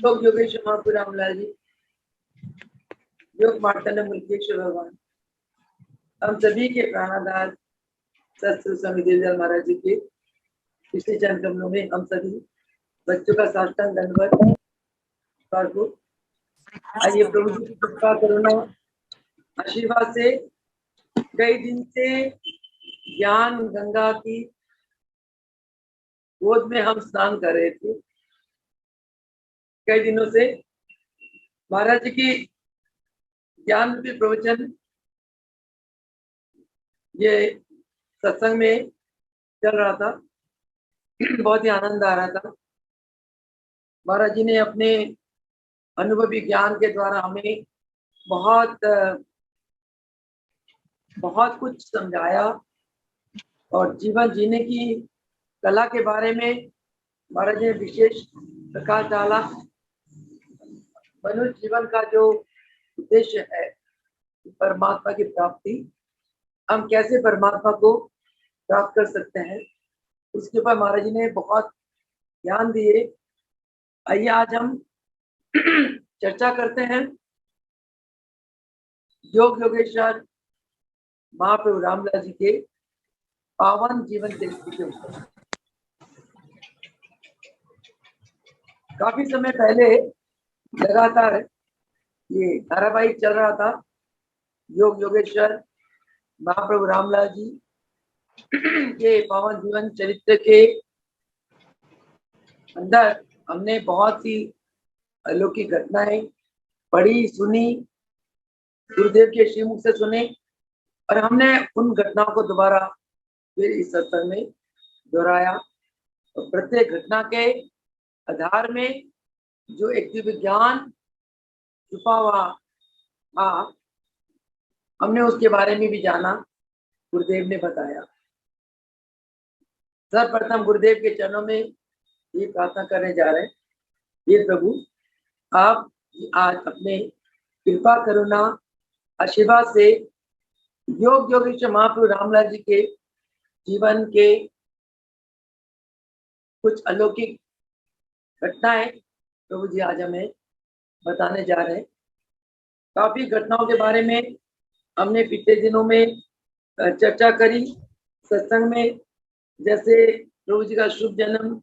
योग योगेश्वर महापुर रामलाल जी, योग मार्तंड मुल्केश्वर भगवान, हम सभी के प्राणाधार सत्संग स्वामी देवदयाल महाराज जी के पिछले चरण कमलों में हम सभी बच्चों का साष्टांग दंडवत को आइए प्रभु जी की कृपा करुणा आशीर्वाद से कई दिन से ज्ञान गंगा की गोद में हम स्नान कर रहे थे। कई दिनों से महाराज जी की ज्ञान रूपी प्रवचन ये सत्संग में चल रहा था। बहुत ही आनंद आ रहा था। महाराज जी ने अपने अनुभवी ज्ञान के द्वारा हमें बहुत कुछ समझाया और जीवन जीने की कला के बारे में महाराज जी ने विशेष प्रकाश डाला। मनुष्य जीवन का जो उद्देश्य है परमात्मा की प्राप्ति, हम कैसे परमात्मा को प्राप्त कर सकते हैं, उसके ऊपर महाराज जी ने बहुत ध्यान दिए। आइए आज हम चर्चा करते हैं योग योगेश्वर महाप्रभु रामलाल जी के पावन जीवन चरित्र के ऊपर। काफी समय पहले लगातार ये धारावाहिक चल रहा था योग योगेश्वर महाप्रभु रामलाल जी के पावन जीवन चरित्र के अंदर हमने बहुत सी अलौकिक घटनाएं पढ़ी सुनी, गुरुदेव के श्रीमुख से सुने और हमने उन घटनाओं को दोबारा फिर इस सत्संग में दोहराया। और प्रत्येक घटना के आधार में जो एक दिव्य ज्ञान छुपा हुआ था, हमने उसके बारे में भी जाना, गुरुदेव ने बताया। सर्वप्रथम गुरुदेव के चरणों में ये प्रार्थना करने जा रहे हैं, ये प्रभु आप आज अपने कृपा करुणा आशीर्वाद से योग योगेश्वर महाप्रभु रामलाल जी के जीवन के कुछ अलौकिक घटनाएं प्रभु जी आज हमें बताने जा रहे हैं। काफी घटनाओं के बारे में हमने पिछले दिनों में चर्चा करी सत्संग में, जैसे प्रभु जी का शुभ जन्म,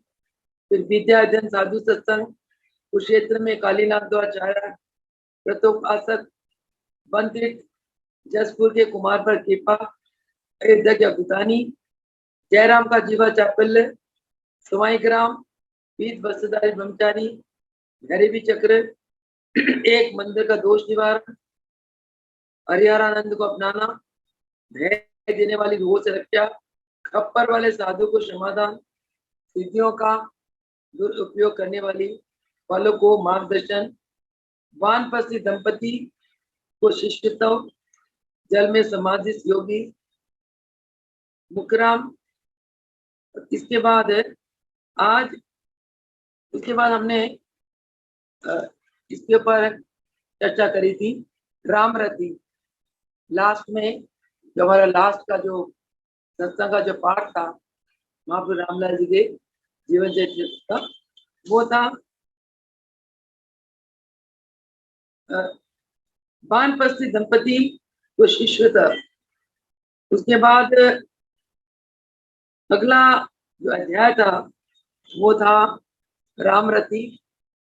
फिर विद्या अध्ययन साधु सत्संग, कुरुक्षेत्र में कालीनाथ द्वाचार्य प्रतोपासक, बंतित जसपुर के कुमार पर कृपा, अयोध्या के भूतानी, जयराम का जीवा चापल्य, सुवाई ग्राम, पीत वस्त्रधारी ब्रह्मचारी, गरीबी चक्र, एक मंदिर का दोष निवारण, हरिहरानंद को अपनाना, भय देने वाली रूहों से रक्षा, खप्पर वाले साधु को समाधान, सिद्धियों का दुरुपयोग करने वाली वालों को मार्गदर्शन, वानप्रस्थी दंपति को शिष्यत्व, जल में समाधि योगी मुकराम। इसके बाद हमने इसके ऊपर चर्चा करी थी रामरति। लास्ट में जो हमारा लास्ट का जो सत्संग का जो पाठ था महाप्रभु रामलाल जी के जीवन चरित्र का, वो था वानप्रस्थी दंपति को शिष्यत्व। उसके बाद अगला जो अध्याय था वो था रामरति।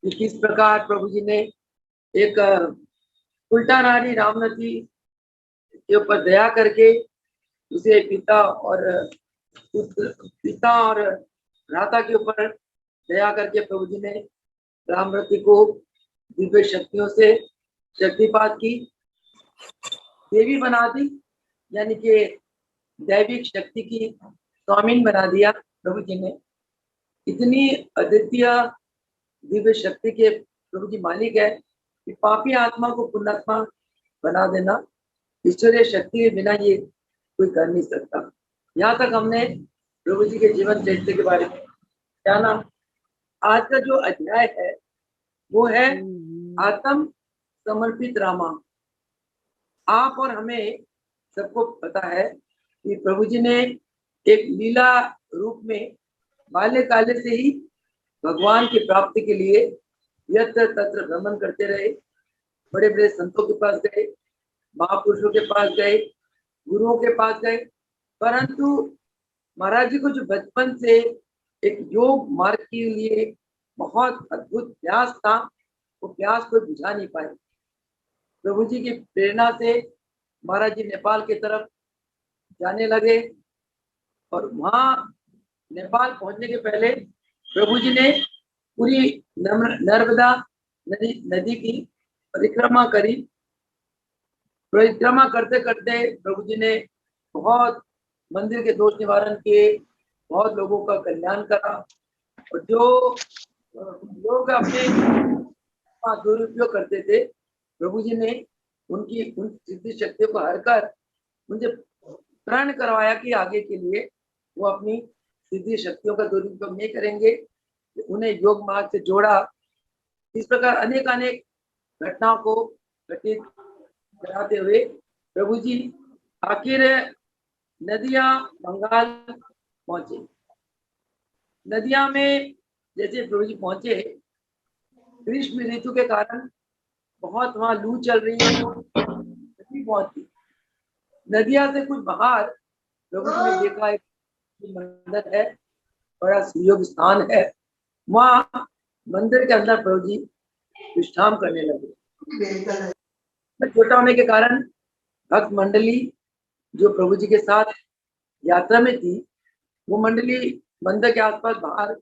किस प्रकार प्रभु जी ने एक उल्टा नारी रामरति के ऊपर दया करके उसे पिता और भ्राता के ऊपर दया करके प्रभु जी ने रामरति को दिव्य शक्तियों से शक्तिपात की, देवी बना दी, यानी कि दैविक शक्ति की स्वामीन बना दिया प्रभु जी ने। इतनी अद्वितीय दिव्य शक्ति के प्रभु जी मालिक है कि पापी आत्मा को पुण्यात्मा बना देना ईश्वरीय शक्ति के बिना ये कोई कर नहीं सकता। यहाँ तक हमने प्रभु जी के जीवन चरित्र के बारे में जाना। आज का जो अध्याय है वो है आत्म समर्पित रामा। आप और हमें सबको पता है कि प्रभु जी ने एक लीला रूप में बाल्यकाल से ही भगवान की प्राप्ति के लिए यत्र तत्र भ्रमण करते रहे, बड़े बड़े संतों के पास गए, महापुरुषों के पास गए, गुरुओं के पास गए, परंतु महाराज जी को जो बचपन से एक योग मार्ग के लिए बहुत अद्भुत प्यास था, वो प्यास कोई बुझा नहीं पाए। प्रभु जी की प्रेरणा से महाराज जी नेपाल की तरफ जाने लगे और वहां नेपाल पहुंचने के पहले प्रभु जी ने पूरी नर्मदा नदी की परिक्रमा करी। परिक्रमा करते करते प्रभु जी ने बहुत मंदिर के दोष निवारण किए, बहुत लोगों का कल्याण करा, और जो लोग अपने दुरुपयोग करते थे, प्रभु जी ने उनकी उन सिद्धि शक्तियों को हरकर उनसे प्रण करवाया कि आगे के लिए वो अपनी सिद्धि शक्तियों का दुरुपयोग नहीं करेंगे, उन्हें योग मार्ग से जोड़ा। इस प्रकार अनेक अनेक घटनाओं को घटित कराते हुए प्रभु जी आखिर नदिया बंगाल पहुंचे। नदिया में जैसे प्रभु जी पहुंचे, ग्रीष्म ऋतु के कारण बहुत वहां लू चल रही है, नदी बहुत थी। नदिया से कुछ बाहर प्रभु जी ने देखा एक मंदिर है, बड़ा सुयोग स्थान है, वहां मंदिर के अंदर प्रभु जी विश्राम करने लगे। छोटा होने के कारण भक्त मंडली जो प्रभु जी के साथ यात्रा में थी, वो मंडली मंदिर के आसपास बाहर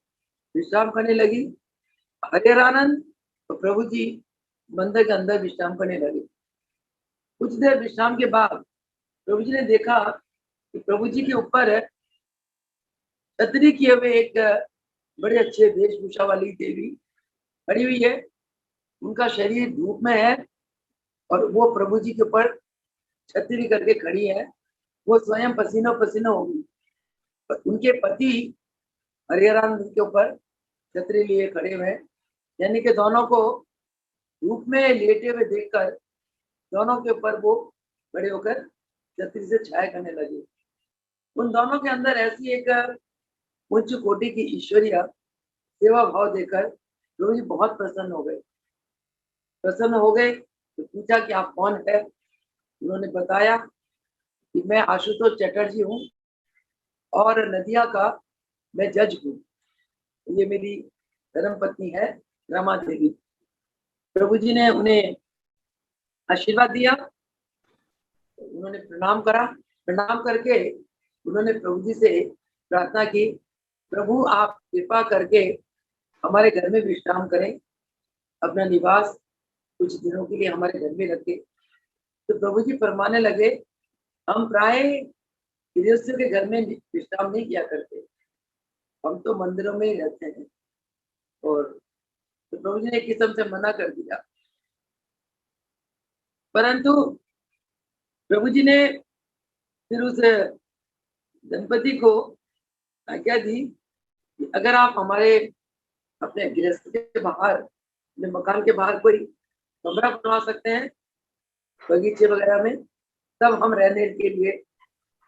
विश्राम करने लगी। हरिहरानंद तो प्रभु जी मंदिर के अंदर विश्राम करने लगे। कुछ देर विश्राम के बाद प्रभु जी ने देखा कि प्रभु जी के ऊपर छतरी किए हुए एक बड़े अच्छे वेशभूषा वाली देवी खड़ी हुई है। उनका शरीर धूप में है और वो प्रभु जी के ऊपर छतरी करके खड़ी है। वो स्वयं पसीनो पसीनो हो गई। उनके पति हरिहरानंद के ऊपर छतरी लिए खड़े हुए, यानी कि दोनों को धूप में लेटे हुए देखकर दोनों के ऊपर वो खड़े होकर छतरी से छाया करने लगे। उन दोनों के अंदर ऐसी एक उच्च कोटि की ईश्वरीय सेवा भाव देकर प्रभु जी बहुत प्रसन्न हो गए। तो पूछा कि आप कौन है। उन्होंने बताया कि मैं आशुतोष चटर्जी हूँ और नदिया का मैं जज हूँ। ये मेरी धर्म पत्नी है रमा देवी। प्रभु जी ने उन्हें आशीर्वाद दिया, उन्होंने प्रणाम करा। प्रणाम करके उन्होंने प्रभु जी से प्रार्थना की, प्रभु आप कृपा करके हमारे घर में विश्राम करें, अपना निवास कुछ दिनों के लिए हमारे घर में रखें। तो प्रभु जी फरमाने लगे, हम प्राय गृहस्थियों के घर में विश्राम नहीं किया करते, हम तो मंदिरों में ही रहते हैं। और तो प्रभु जी ने एक किस्म से मना कर दिया, परंतु प्रभु जी ने फिर उस दंपति को आज्ञा दी कि अगर आप हमारे अपने गृहस्थ के बाहर, अपने मकान के बाहर कोई कमरा बनवा सकते हैं बगीचे वगैरह में, तब हम रहने के लिए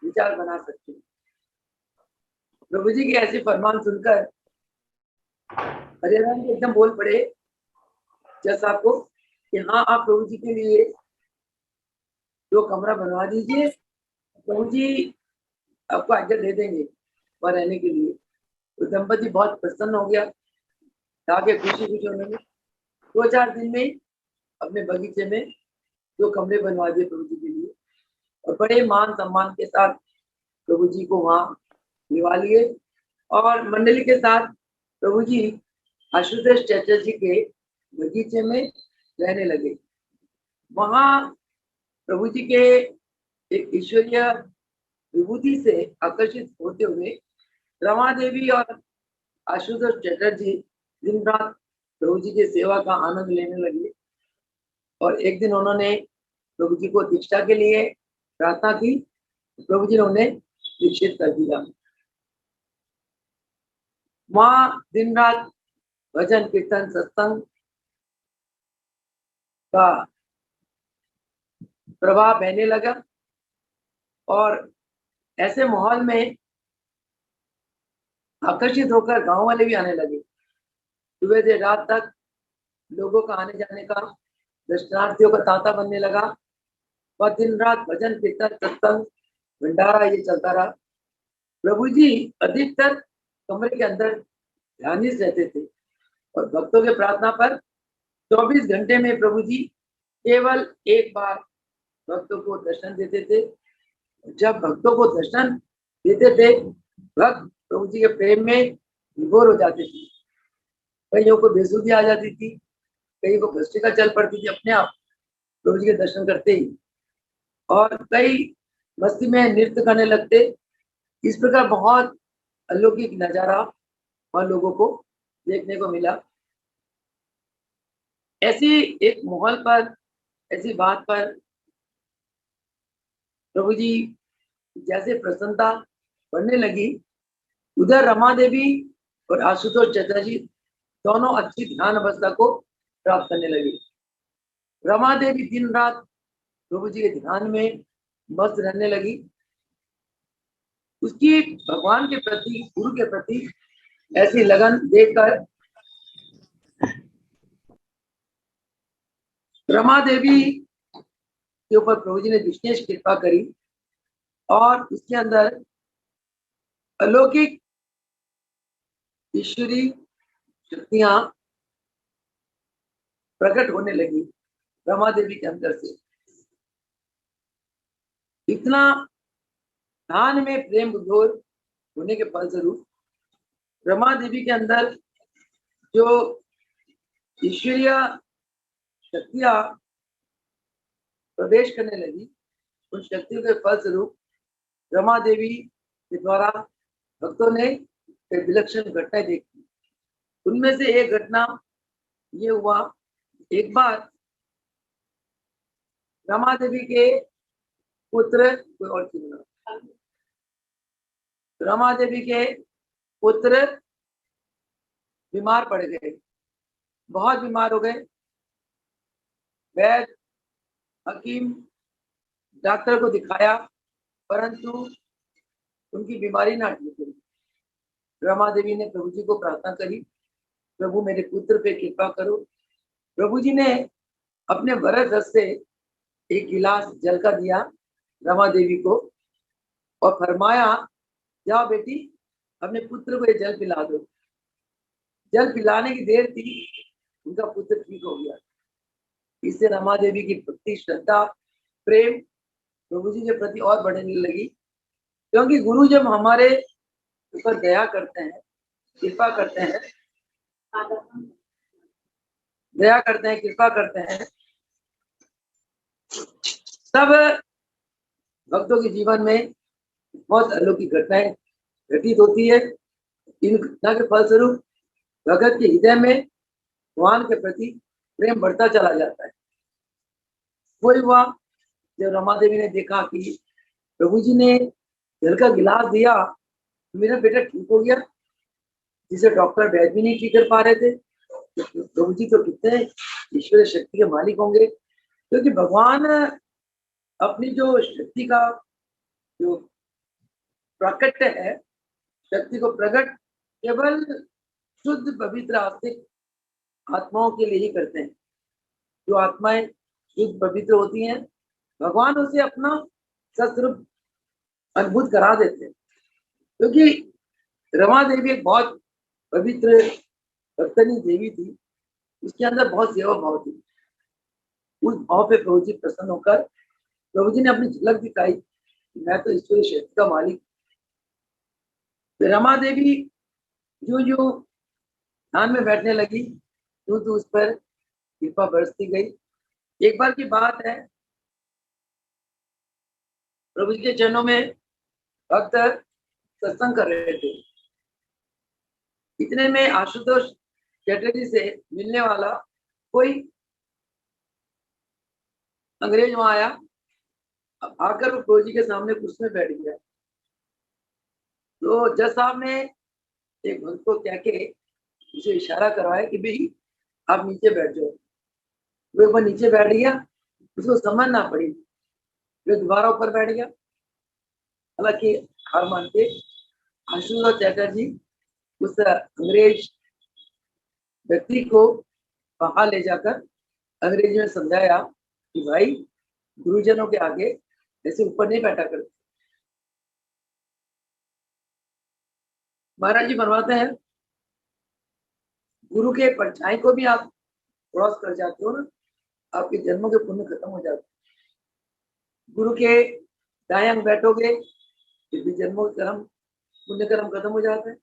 विचार बना सकते हैं। प्रभु जी की ऐसी फरमान सुनकर हरिहरान जी एकदम बोल पड़े जज साहब को कि हाँ, आप प्रभु जी के लिए जो कमरा बनवा दीजिए, प्रभु जी आपको आज्ञा दे देंगे वहां रहने के लिए। तो दंपति बहुत प्रसन्न हो गया, आगे खुशी खुशी उन्होंने 2-4 दिन में अपने बगीचे में 2 कमरे बनवा दिए प्रभु जी के लिए, और बड़े मान सम्मान के साथ प्रभु जी को वहां निभा लिए। और मंडली के साथ प्रभु जी आशुतोष चटर्जी के बगीचे में रहने लगे। वहां प्रभु जी के एक ईश्वरीय विभूति से आकर्षित होते हुए रमा देवी और आशुतोष चटर्जी दिन रात प्रभु जी की सेवा का आनंद लेने लगे। और एक दिन उन्होंने प्रभु जी को दीक्षा के लिए प्रार्थना की, प्रभु जी ने उन्हें दीक्षित कर दिया। वहां दिन रात भजन कीर्तन सत्संग का प्रभाव बहने लगा, और ऐसे माहौल में आकर्षित होकर गांव वाले भी आने लगे। सुबह से रात तक लोगों का आने जाने का, दर्शनार्थियों का तांता बनने लगा। वह दिन रात भजन कीर्तन सत्संग भंडारा ये चलता रहा। प्रभु जी अधिकतर कमरे के अंदर ध्यानित रहते थे और भक्तों के प्रार्थना पर 24 घंटे में प्रभु जी केवल एक बार भक्तों को दर्शन देते थे। जब भक्तों को दर्शन देते थे, भक्त प्रभु जी के प्रेम में विभोर हो जाते थे। कईयों को बेसुधी आ जाती थी, कई को भस्त्रिका चल पड़ती थी अपने आप प्रभु जी के दर्शन करते ही, और कई मस्ती में नृत्य करने लगते। इस प्रकार बहुत अलौकिक नजारा वहां लोगों को देखने को मिला। ऐसी एक माहौल पर, ऐसी बात पर प्रभु जी जैसे प्रसन्नता बढ़ने लगी, उधर रमा देवी और आशुतोष चचा जी दोनों अच्छी ध्यान अवस्था को प्राप्त करने लगे। रमा देवी दिन रात प्रभु जी के ध्यान में मस्त रहने लगी। उसकी भगवान के प्रति, गुरु के प्रति ऐसी लगन देखकर रमा देवी के ऊपर प्रभु जी ने विशेष कृपा करी और उसके अंदर अलौकिक ईश्वरी शक्तियां प्रकट होने लगी रमा देवी के अंदर से। इतना ध्यान में प्रेम विभोर होने के फलस्वरूप रमा देवी के अंदर जो ईश्वरीय शक्तियां प्रवेश करने लगी, उन शक्तियों के फलस्वरूप रमा देवी के द्वारा भक्तों ने एक विलक्षण घटनाएं देखी। उनमें से एक घटना ये हुआ, एक बार रमा देवी के पुत्र, कोई और चीज, रमा देवी के पुत्र बीमार पड़ गए, बहुत बीमार हो गए। वैद्य हकीम डॉक्टर को दिखाया, परंतु उनकी बीमारी ना ठीक हुई। रमा देवी ने प्रभु जी को प्रार्थना करी, प्रभु मेरे पुत्र पे कृपा करो। प्रभु जी ने अपने वरद हस्त से एक गिलास जल का दिया रमा देवी को और फरमाया, जाओ बेटी अपने पुत्र को ये जल पिला दो। जल पिलाने की देर थी, उनका पुत्र ठीक हो गया। इससे रमा देवी की भक्ति, श्रद्धा, प्रेम प्रभु जी के प्रति और बढ़ने लगी, क्योंकि गुरु जब हमारे ऊपर दया करते हैं, कृपा करते हैं, दया करते हैं, कृपा करते हैं, तब भक्तों के जीवन में बहुत अलौकिक घटनाएं घटित होती है। इन घटना के फलस्वरूप भगत के हृदय में भगवान के प्रति प्रेम बढ़ता चला जाता है। वही हुआ जब रमा देवी ने देखा कि प्रभु जी ने जल का गिलास दिया, मेरा बेटा ठीक हो गया, जिसे डॉक्टर वैद्य भी नहीं ठीक कर पा रहे थे। प्रभु जी तो कितने ईश्वर शक्ति के मालिक होंगे, क्योंकि भगवान अपनी जो शक्ति का जो प्रकट है, शक्ति को प्रकट केवल शुद्ध पवित्र आस्तिक आत्माओं के लिए ही करते हैं। जो आत्माएं शुद्ध पवित्र होती हैं, भगवान उसे अपना सस्वरूप अद्भुत करा देते हैं। क्योंकि रमा देवी एक बहुत पवित्र भक्तनी देवी थी, उसके अंदर बहुत सेवा भाव थी। उस भाव पे प्रभु जी प्रसन्न होकर प्रभु जी ने अपनी झलक दिखाई, मैं तो ईश्वरी शक्ति का मालिक। रमा देवी जो जो ध्यान में बैठने लगी, तो उस पर कृपा बरसती गई। एक बार की बात है, प्रभु जी के चरणों में भक्त सत्संग कर रहे थे। इतने में आशुतोष चटर्जी से मिलने वाला कोई अंग्रेज वहां आया, आकर वो प्रभु जी के सामने कुर्सी में बैठ गया। तो जज साहब ने एक भक्त को कह के उसे इशारा करवाया कि भाई आप नीचे बैठ जाओ। वो एक बार नीचे बैठ गया, उसको समझ ना पड़ी, वो दोबारा ऊपर बैठ गया। हालांकि हार मान के आशुतोष चटर्जी उस अंग्रेज व्यक्ति को वहां ले जाकर अंग्रेजी में समझाया कि भाई गुरुजनों के आगे ऐसे ऊपर नहीं बैठा करते। महाराज जी फरमाते हैं गुरु के परछाई को भी आप क्रॉस कर जाते हो ना, आपके जन्मों के पुण्य खत्म हो जाते। गुरु के दाएं अंग बैठोगे फिर भी जन्मों के कर्म पुण्य कर्म खत्म हो जाते हैं।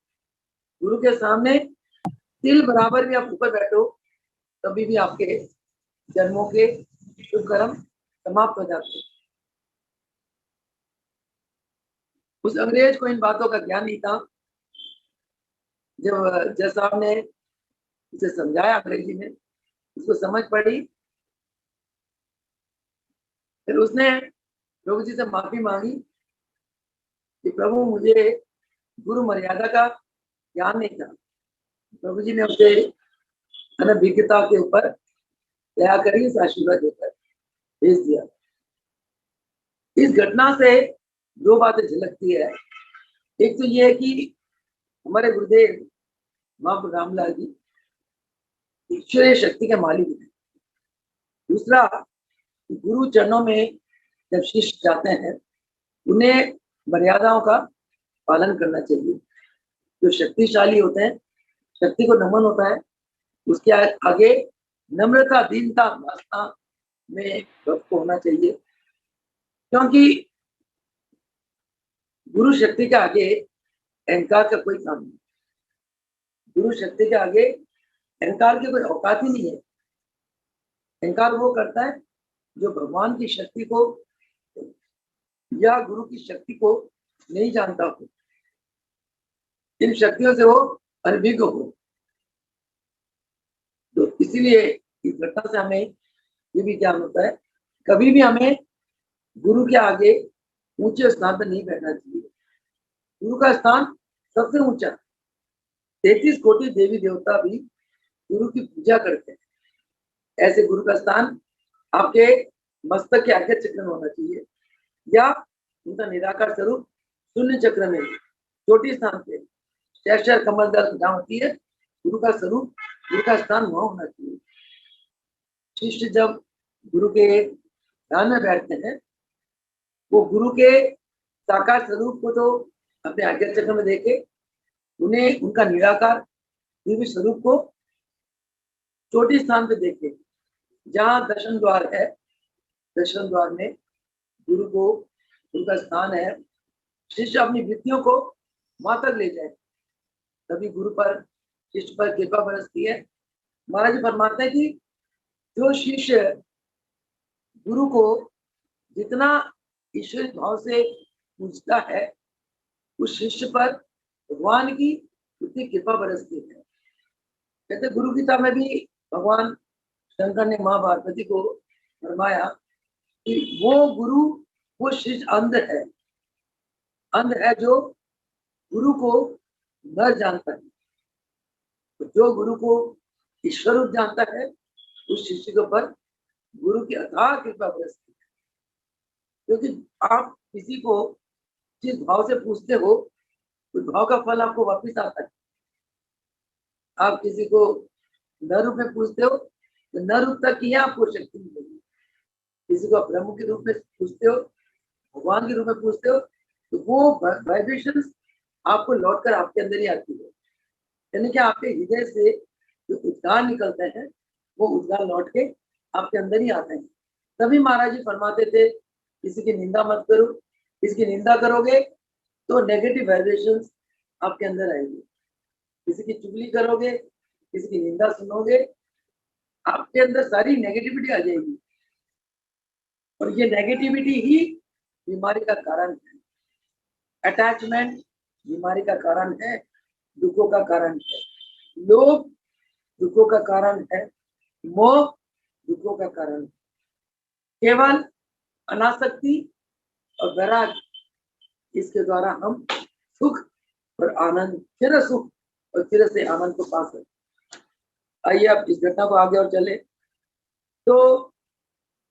गुरु के सामने तिल बराबर भी आप ऊपर बैठो तभी भी आपके जन्मों के शुभ कर्म समाप्त हो जाते हैं। उस अंग्रेज को इन बातों का ज्ञान नहीं था। जब जज साहब ने उसे समझाया अंग्रेजी में, उसको समझ पड़ी, फिर उसने प्रभु जी से माफी मांगी कि प्रभु मुझे गुरु मर्यादा का ज्ञान नहीं था। प्रभु जी ने उसे अनभिज्ञता के ऊपर दया करी, इस आशीर्वाद देकर भेज दिया। इस घटना से दो बातें झलकती है। एक तो ये है कि हमारे गुरुदेव महाप्रभु रामलाल जी ईश्वरीय शक्ति के मालिक हैं। दूसरा, गुरु चरणों में जब शिष्य जाते हैं उन्हें मर्यादाओं का पालन करना चाहिए। जो शक्तिशाली होते हैं, शक्ति को नमन होता है, उसके आगे नम्रता, दीनता, भाषा में भक्त को होना चाहिए। क्योंकि गुरु शक्ति के आगे अहंकार का कोई काम नहीं। गुरु शक्ति के आगे अहंकार की कोई औकात ही नहीं है। अहंकार वो करता है जो भगवान की शक्ति को या गुरु की शक्ति को नहीं जानता हो, इन शक्तियों से वो अनभिज्ञ हो। तो इसीलिए इस घटना से हमें ये भी ज्ञान होता है, कभी भी हमें गुरु के आगे ऊंचे स्थान पर नहीं बैठना चाहिए। गुरु का स्थान सबसे ऊंचा। 33 कोटि देवी देवता भी गुरु की पूजा करते हैं। ऐसे गुरु का स्थान आपके मस्तक के आगे चक्र में होना चाहिए या उनका निराकार स्वरूप शून्य चक्र में, छोटी स्थान पे शहर कमल दल जहाँ होती है, गुरु का स्वरूप, गुरु का स्थान वहां होना चाहिए। शिष्य जब गुरु के ध्यान में बैठते हैं, वो गुरु के साकार स्वरूप को तो अपने आज्ञा चक्र में देखे, उन्हें उनका निराकार दिव्य स्वरूप को छोटी स्थान पे देखे। जहाँ दर्शन द्वार है, दर्शन द्वार में गुरु को उनका स्थान है। शिष्य अपनी वृत्तियों को वहां तक ले जाए, तभी गुरु पर, शिष्य पर कृपा बरसती है। महाराज जी फरमाते हैं कि जो शिष्य गुरु को जितना ईश्वरी भाव से पूजता है, उस शिष्य पर भगवान की उतनी कृपा बरसती है। कहते गुरु गीता में भी भगवान शंकर ने माँ पार्वती को फरमाया कि वो गुरु, वो शिष्य अंध है, अंध है जो गुरु को न जानता है। तो जो गुरु को ईश्वर रूप जानता है, उस शिष्य के ऊपर गुरु की अथाह कृपा बरसती है। क्योंकि आप किसी को जिस भाव से पूछते हो, उस भाव का फल आपको वापिस आता है। आप किसी को न रूप में पूछते हो तो न रूप तक ही आपको शक्ति मिलेगी। किसी को ब्रह्म के रूप में पूछते हो, भगवान के रूप में पूछते हो, तो वो वाइब्रेशंस आपको लौटकर आपके अंदर ही आती है। यानी कि आपके हृदय से जो उद्गार निकलते हैं, वो उद्गार लौट के आपके अंदर ही आते हैं। तभी महाराज जी फरमाते थे किसी की निंदा मत करो, किसी की निंदा करोगे तो नेगेटिव वाइब्रेशंस आपके अंदर आएंगे। किसी की चुगली करोगे, किसी की निंदा सुनोगे, आपके अंदर सारी नेगेटिविटी आ जाएगी। और ये नेगेटिविटी ही बीमारी का कारण है। अटैचमेंट बीमारी का कारण है, दुखों का कारण है। लोभ दुखों का कारण है, मोह दुखों का कारण है। केवल अनासक्ति और वैराग्य, इसके द्वारा हम सुख और आनंद, फिर सुख और फिर से आनंद को पा सकते। आइए अब इस घटना को आगे और चले। तो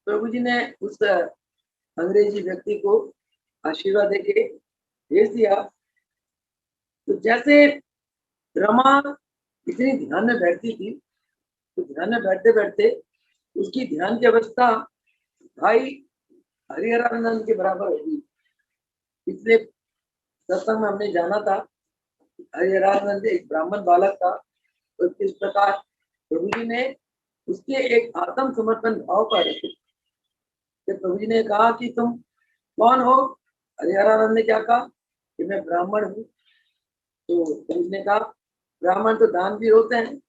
प्रभु जी ने उस अंग्रेजी व्यक्ति को आशीर्वाद देके भेज दिया। तो जैसे रमा इतनी ध्यान में बैठती थी, तो ध्यान में बैठते बैठते उसकी ध्यान की अवस्था भाई हरिहरानंद के बराबर होगी। पिछले सत्संग में हमने जाना था हरिहरानंद एक ब्राह्मण बालक था, तो किस प्रकार प्रभु जी ने उसके एक आत्म समर्पण भाव पर प्रभु जी ने कहा कि तुम कौन हो। हरिहरानंद ने क्या कहा कि मैं ब्राह्मण हूँ। तो प्रभु जी ने कहा ब्राह्मण तो दानवीर होते हैं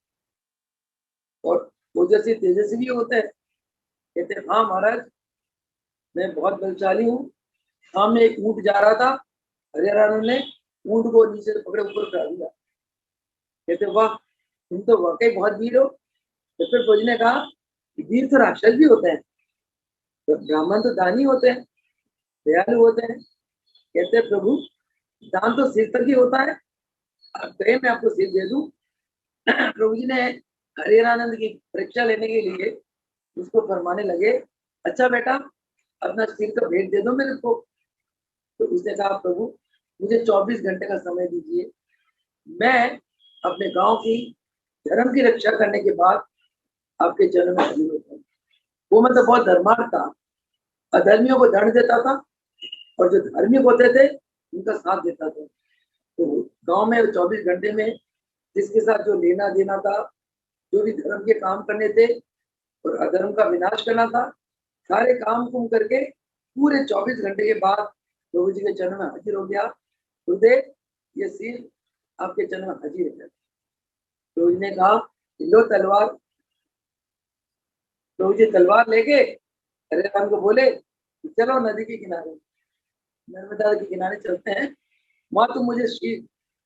और ओजस्वी तेजस्वी भी होते हैं। कहते हाँ महाराज, मैं बहुत बलशाली हूँ। सामने एक ऊंट जा रहा था, हरिहरानंद ने ऊंट को नीचे से पकड़े ऊपर उठा दिया। कहते वाह, तुम तो वाकई बहुत वीर हो। तो फिर प्रभु जी ने कहा वीर तो राक्षस भी होते हैं, तो ब्राह्मण तो दानी होते हैं, दयालु होते हैं। कहते हैं प्रभु दान तो सिर तक ही होता है, अब कहे मैं आपको सिर दे दूं। प्रभु जी ने हरिहरानंद की परीक्षा लेने के लिए उसको फरमाने लगे, अच्छा बेटा अपना सिर का भेंट दे दो मेरे को। तो उसने कहा प्रभु मुझे 24 घंटे का समय दीजिए, मैं अपने गांव की धर्म की रक्षा करने के बाद आपके चरणों में हाजिर होता हूँ। वो मतलब बहुत धर्मार्थ था, अधर्मियों को दंड देता था और जो धार्मिक होते थे उनका साथ देता था। तो गांव में 24 घंटे में जिसके साथ जो लेना देना था, जो भी धर्म के काम करने थे और अधर्म का विनाश करना था, सारे काम कुम करके पूरे 24 घंटे के बाद प्रभु जी के चरण में हाजिर हो गया। गुरुदेव ये सिर आपके चरण में हाजिर है। प्रभु जी ने कहा लो तलवार। प्रभु जी तलवार लेके हरिहरान को बोले चलो नदी के किनारे, नर्मदा के किनारे चलते हैं, वहां तुम मुझे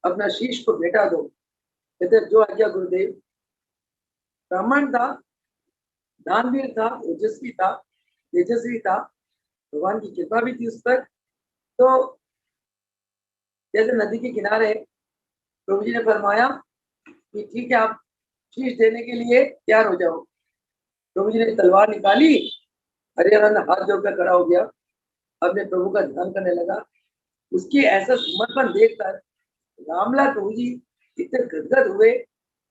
अपना शीश को भेटा दो। कहते जो आज्ञा गुरुदेव। ब्राह्मण था, दानवीर था, ओजस्वी था, तेजस्वी था, भगवान की कृपा भी थी उस पर। तो जैसे नदी के किनारे प्रभु जी ने फरमाया कि ठीक है आप शीश देने के लिए तैयार हो जाओ। प्रभु जी ने तलवार निकाली, हरिहरानंद हाथ जोड़कर खड़ा हो गया, अपने प्रभु का ध्यान करने लगा। उसकी ऐसा समर्पण देखकर रामलाल प्रभु जी इतने गदगद हुए,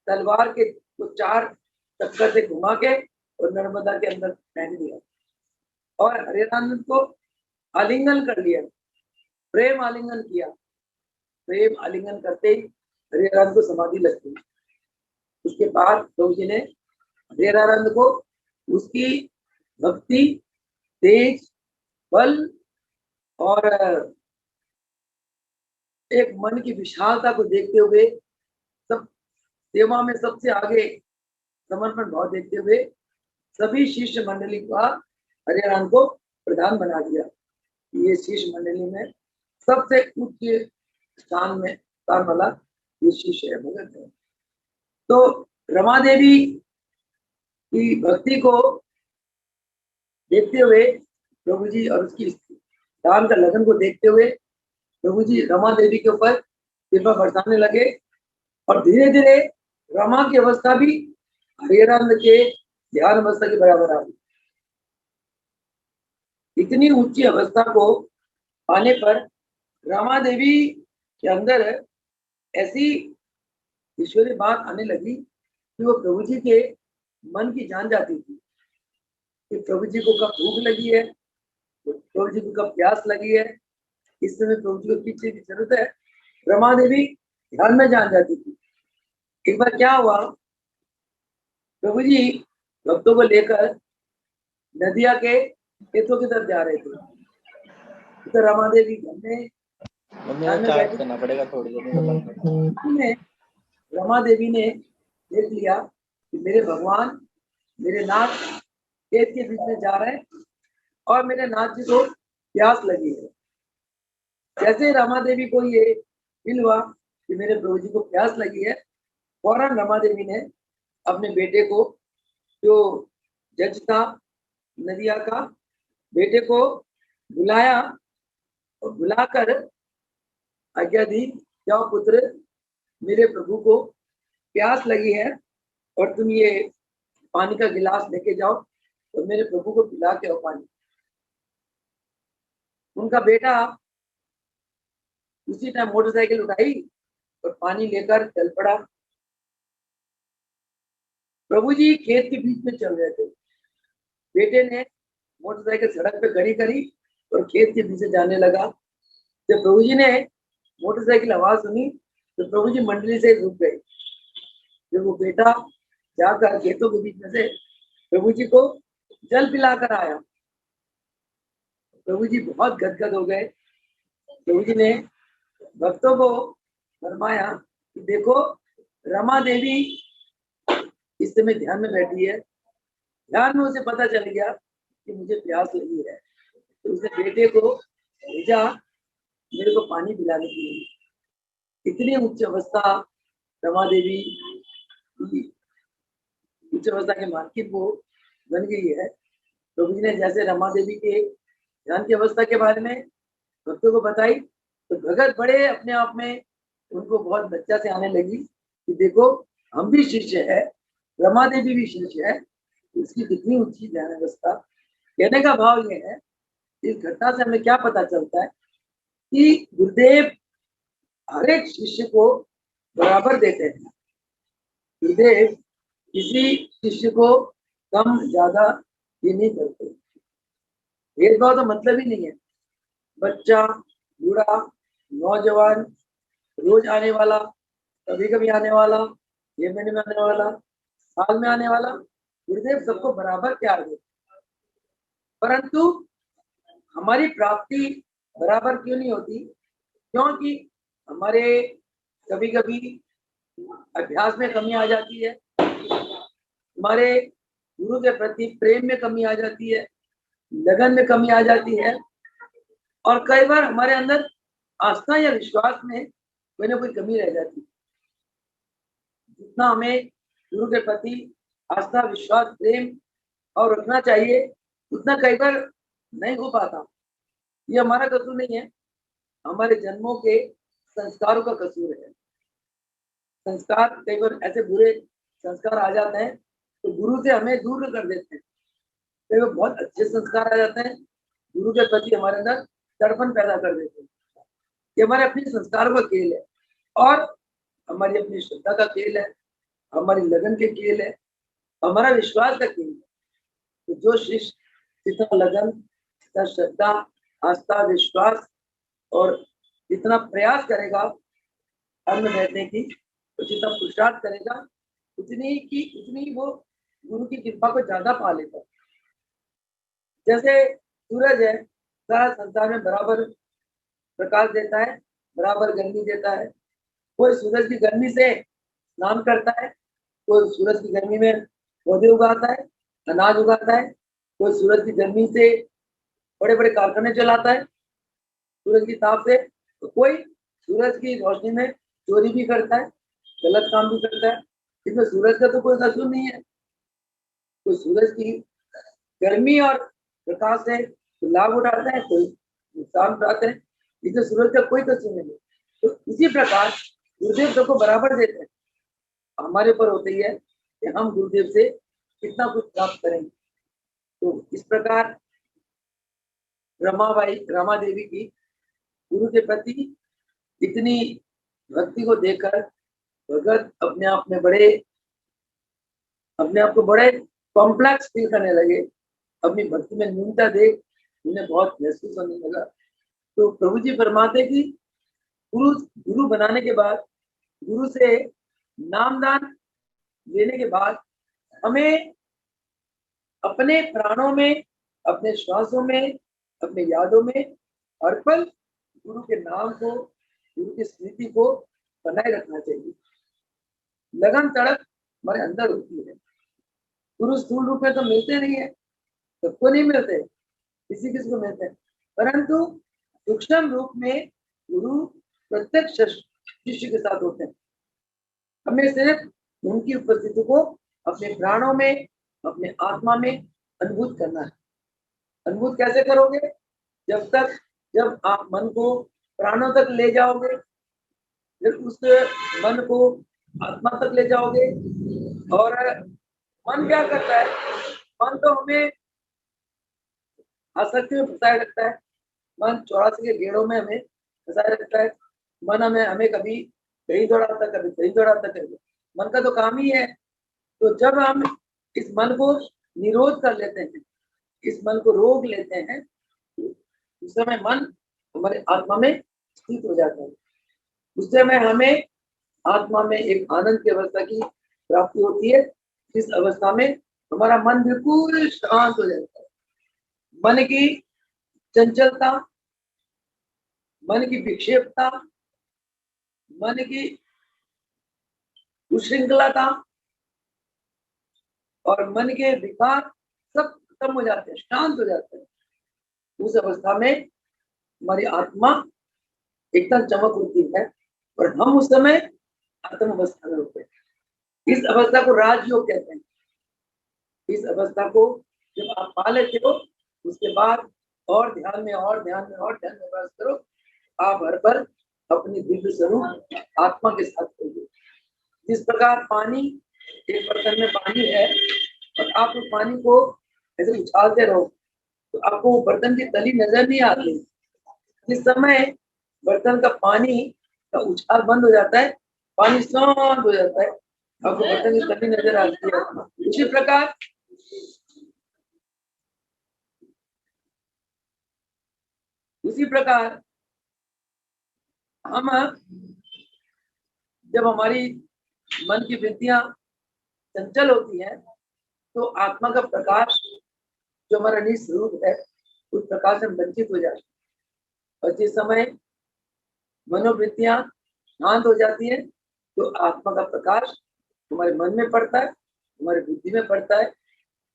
तलवार के तो 4 चक्कर से घुमा के और नर्मदा के अंदर फेंक दिया और हरिहरानंद को आलिंगन कर लिया, प्रेम आलिंगन किया। प्रेम आलिंगन करते ही हरिहरानंद को समाधि लगती। उसके बाद प्रभु जी ने हरिहरानंद को उसकी भक्ति, तेज, बल और एक मन की विशालता को देखते हुए, सब सेवा में सबसे आगे समर्पण भाव देखते हुए सभी शिष्य मंडली का हरिहरानंद को प्रधान बना दिया। ये शिष्य मंडली में सबसे उच्च स्थान वाला ये शिष्य है, भगत है। तो रमा देवी की भक्ति को देखते हुए प्रभु जी और उसकी दान का लगन को देखते हुए प्रभु जी रमा देवी के ऊपर कृपा बरसाने लगे और धीरे धीरे रमा की अवस्था भी हरिहरानंद के ध्यान अवस्था के बराबर आ गई। इतनी ऊंची अवस्था को पाने पर रमा देवी के अंदर ऐसी ईश्वरीय बात आने लगी कि वो प्रभु जी के मन की जान जाती थी कि प्रभु जी को कब भूख लगी है, प्रभु जी को कब प्यास लगी है, इस समय प्रभु जी को किस चीज की जरूरत है, रमा देवी ध्यान में जान जाती थी। एक बार क्या हुआ, प्रभु जी भक्तों को लेकर नदिया के खेतों की तरफ जा रहे थे, तो रमा देवी घर में चार्ज करना पड़ेगा थोड़ी देर में रमा देवी ने देख लिया कि मेरे भगवान, मेरे नाथ खेत के बीच में जा रहे हैं और मेरे नाथ जी को प्यास लगी है। जैसे रमा देवी को ये फील हुआ कि मेरे प्रभु जी को प्यास लगी है, फौरन रमा देवी ने अपने बेटे को, जो जज था नदिया का, बेटे को बुलाया और बुलाकर आज्ञा दी, जाओ पुत्र मेरे प्रभु को प्यास लगी है और तुम ये पानी का गिलास लेके जाओ और मेरे प्रभु को पिला के आओ पानी। उनका बेटा उसी टाइम मोटरसाइकिल उठाई और पानी लेकर चल पड़ा। प्रभु जी खेत के बीच में चल रहे थे, बेटे ने मोटरसाइकिल सड़क पे खड़ी करी और खेत के बीच से जाने लगा। जब प्रभु जी ने मोटरसाइकिल आवाज सुनी तो प्रभु जी मंडली से रुक गए। जब वो बेटा जाकर खेतों के बीच में से प्रभु जी को जल पिलाकर आया, प्रभु जी बहुत गदगद हो गए। प्रभु जी ने भक्तों को फरमाया कि देखो, रमा देवी इस समय ध्यान में बैठी है, ध्यान में उसे पता चल गया कि मुझे प्यास लगी है, तो उसने बेटे को भेजा मेरे को पानी पिलाने के लिए। इतनी उच्च अवस्था रमा देवी की, उच्च अवस्था के मार्केट वो बन गई है। प्रभु जी ने जैसे रमा देवी के ध्यान की अवस्था के बारे में भक्तों को बताई, तो भगत बड़े अपने आप में उनको बहुत लज्जा से आने लगी कि देखो, हम भी शिष्य है, रमा देवी भी शिष्य है, इसकी कितनी ऊंची ध्यान अवस्था। कहने का भाव ये है, इस घटना से हमें क्या पता चलता है कि गुरुदेव हर एक शिष्य को बराबर देते हैं। गुरुदेव किसी शिष्य को कम ज्यादा ये नहीं करते। भेदभाव तो मतलब ही नहीं है। बच्चा, बूढ़ा, नौजवान, रोज आने वाला, कभी कभी आने वाला, 6 महीने में आने वाला, साल में आने वाला, गुरुदेव सबको बराबर प्यार देते। परंतु हमारी प्राप्ति बराबर क्यों नहीं होती? क्योंकि हमारे कभी कभी अभ्यास में कमी आ जाती है, हमारे गुरु के प्रति प्रेम में कमी आ जाती है, लगन में कमी आ जाती है, और कई बार हमारे अंदर आस्था या विश्वास में कोई ना कोई कमी रह जाती है। जितना हमें गुरु के प्रति आस्था, विश्वास, प्रेम और रखना चाहिए, उतना कई बार नहीं हो पाता। ये हमारा कसूर नहीं है, हमारे जन्मों के संस्कारों का कसूर है। संस्कार कई बार ऐसे बुरे संस्कार आ जाते हैं तो गुरु से हमें दूर कर देते हैं। कई बार बहुत अच्छे संस्कार आ जाते हैं, गुरु के प्रति हमारे अंदर तड़पन पैदा कर देते हैं। ये हमारे अपने संस्कारों का खेल है, और हमारी अपनी श्रद्धा का खेल है, हमारी लगन के खेल है, हमारा विश्वास का खेल है। तो जो शिष्य जितना लगन, जितना श्रद्धा, आस्था, विश्वास और जितना प्रयास करेगा हल में बैठने की, तो जितना पुरुषार्थ करेगा, उतनी वो गुरु की कृपा को ज्यादा पा लेगा। जैसे सूरज है, सारा संसार में बराबर प्रकाश देता है, बराबर गर्मी देता है। कोई सूरज की गर्मी से स्नान करता है, कोई सूरज की गर्मी में पौधे उगाता है, अनाज उगाता है, कोई सूरज की गर्मी से बड़े बड़े कारखाने चलाता है सूरज की ताप से, तो कोई सूरज की रोशनी में चोरी भी करता है, गलत काम भी करता है। इसमें सूरज का तो कोई कसूर नहीं है। कोई सूरज की गर्मी और प्रकाश से लाभ उठाता है, कोई नुकसान उठाते हैं। इसमें सूरज का कोई कसूर नहीं है। तो इसी प्रकार गुरुदेव सबको बराबर देते हैं। हमारे ऊपर होती है कि हम गुरुदेव से कितना कुछ प्राप्त करेंगे। तो इस प्रकार रमा देवी की गुरु के प्रति इतनी भक्ति को देखकर भगत अपने आप को बड़े कॉम्प्लेक्स फील करने लगे। अपनी भक्ति में न्यूनता देख उन्हें बहुत महसूस होने लगा। तो प्रभु जी फरमाते कि गुरु बनाने के बाद, गुरु से नामदान लेने के बाद, हमें अपने प्राणों में, अपने श्वासों में, अपने यादों में हर पल गुरु के नाम को, गुरु की स्मृति को बनाए रखना चाहिए। लगन तड़प हमारे अंदर होती है। गुरु स्थूल रूप में तो मिलते नहीं है, सबको नहीं मिलते, किसी किसी को मिलते हैं, परंतु सूक्ष्म रूप में गुरु प्रत्यक्ष शिष्य के साथ होते हैं। हमें सिर्फ उनकी उपस्थिति को अपने प्राणों में, अपने आत्मा में अनुभूत करना है। अनुभूत कैसे करोगे? जब आप मन को प्राणों तक ले जाओगे, फिर उस मन को आत्मा तक ले जाओगे। और मन क्या करता है? मन तो हमें आसक्ति में फंसाए रखता है। मन 84 के घेरों में हमें फंसाए रखता है। मन हमें कभी कहीं दौड़ाता, कभी कहीं दौड़ाता। कभी मन का तो काम ही है तो जब हम इस मन को निरोध कर लेते हैं, इस मन को रोक लेते हैं, उस समय मन हमारे आत्मा में स्थित हो जाता है। उस समय हमें आत्मा में एक आनंद की अवस्था की प्राप्ति होती है। इस अवस्था में हमारा मन बिल्कुल शांत हो जाता है। मन की चंचलता, मन की विक्षेपता, मन की उच्छृंखलता और मन के विकार सब खत्म हो जाते हैं, शांत हो जाते हैं। उस अवस्था में हमारी आत्मा एकदम चमक उठती है और हम उस समय आत्म अवस्था में होते हैं। इस अवस्था को राजयोग कहते हैं। इस अवस्था को जब आप पा लेते हो, उसके बाद और ध्यान में प्रयास करो, आप हर पर अपनी दिव्य स्वरूप आत्मा के साथ होंगे। जिस प्रकार पानी, एक बर्तन में पानी है और आप उस पानी को ऐसे उछालते रहो तो आपको वो बर्तन की तली नजर नहीं आती। जिस समय बर्तन का पानी का उछाल बंद हो जाता है, पानी शांत हो जाता है, आपको बर्तन की तली नजर आती है। उसी प्रकार हम जब हमारी मन की वृत्तियां चंचल होती हैं तो आत्मा का प्रकाश जो हमारा निज स्वरूप है उस प्रकाश से वंचित हो जाते हैं। और जिस समय मनोवृत्तियां शांत हो जाती हैं तो आत्मा का प्रकाश हमारे मन में पड़ता है, हमारी बुद्धि में पड़ता है,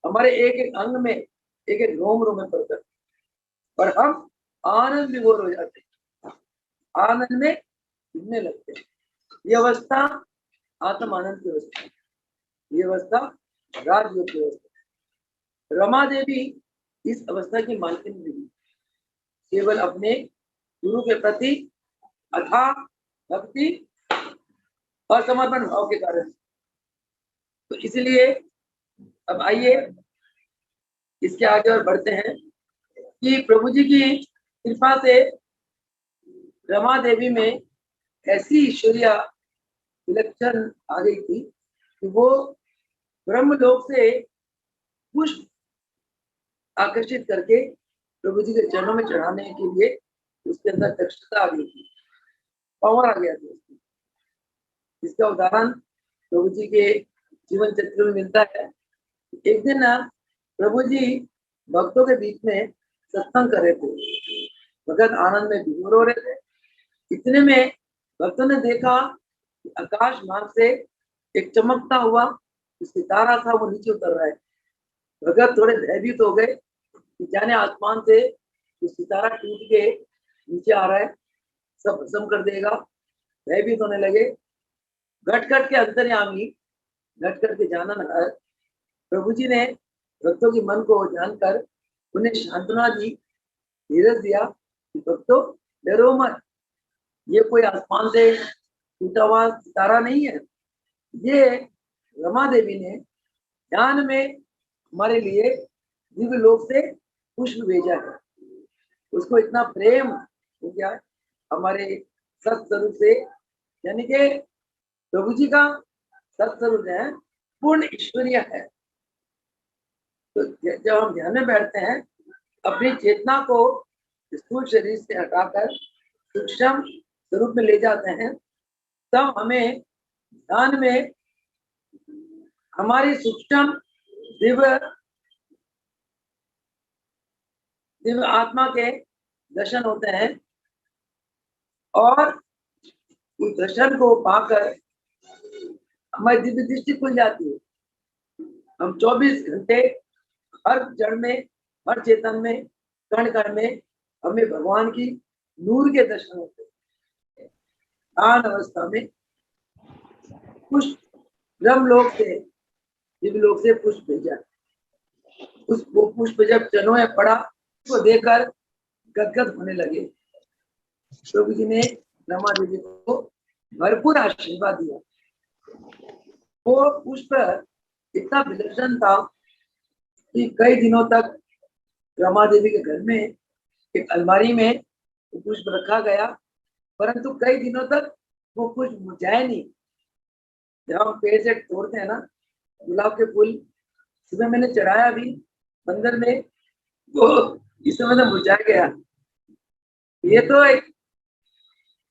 हमारे एक एक अंग में, एक एक रोम रोम में पड़ता है और हम आनंद विभोर हो जाते हैं, आनंद में घूमने लगते हैं। ये अवस्था आत्म आनंद की अवस्था है, ये अवस्था राजयोग की अवस्था है। रमा देवी इस अवस्था की मालकिन नहीं, केवल अपने गुरु के प्रति अथाह भक्ति और समर्पण भाव के कारण। तो इसलिए अब आइए इसके आगे और बढ़ते हैं कि प्रभु जी की कृपा से रमा देवी में ऐसी ईश्वरीय विलक्षण आ गई थी कि वो ब्रह्मलोक से पुष्प आकर्षित करके प्रभु जी के चरणों में चढ़ाने के लिए उसके अंदर दक्षता आ गई थी, पावर आ गया था। इसका उदाहरण प्रभु जी के जीवन चरित्र में मिलता है। एक दिन प्रभु जी भक्तों के बीच में सत्संग कर रहे थे, भगत आनंद में विभोर हो रहे थे। इतने में भक्तों ने देखा कि आकाश मार्ग से एक चमकता हुआ सितारा था, वो नीचे उतर रहा है। भगत थोड़े भयभीत हो गए कि जाने आसमान से सितारा टूट के नीचे आ रहा है, सब भस्म कर देगा। भयभीत होने लगे। घट के अंतर्यामी, घट के जाननहार प्रभु जी ने भक्तों के मन को जानकर उन्हें सांत्वना दी, धीरज दिया कि भक्तों डरो मत, ये कोई आसमान से टूटा हुआ सितारा नहीं है, ये रमा देवी ने ध्यान में हमारे लिए दिव्य लोक से पुष्प भेजा है। उसको इतना प्रेम हो गया हमारे सत्स्वरूप से, यानी कि प्रभु जी का सत्स्वरूप है पूर्ण ईश्वरीय है। तो जब हम ध्यान में बैठते हैं, अपनी चेतना को स्थूल शरीर से हटाकर सूक्ष्म स्वरूप में ले जाते हैं, तब हमें ध्यान में हमारी सूक्ष्म दिव्य आत्मा के दर्शन होते हैं और उस दर्शन को पाकर हमारी दिव्य दृष्टि खुल जाती है। हम 24 घंटे हर जड़ में, हर चेतन में, कण कण में हमें भगवान की नूर के दर्शन होते हैं। ध्यान अवस्था में पुष्प ब्रह्मलोक से, दिव्य लोक से पुष्प भेजा। उस पुष्प जब चरणों में पड़ा तो देखकर गदगद होने लगे। प्रभु जी ने रमा देवी को भरपूर आशीर्वाद दिया। वो पुष्प इतना विलक्षण था कि कई दिनों तक रमा देवी के घर में एक अलमारी में पुष्प रखा गया, परंतु कई दिनों तक वो पुष्प मुरझाए नहीं। जब हम पेड़ से तोड़ते हैं ना, गुलाब के फूल सुबह मैंने चढ़ाया भी मंदिर में, तो इस समय तो मुरझा गया। ये तो एक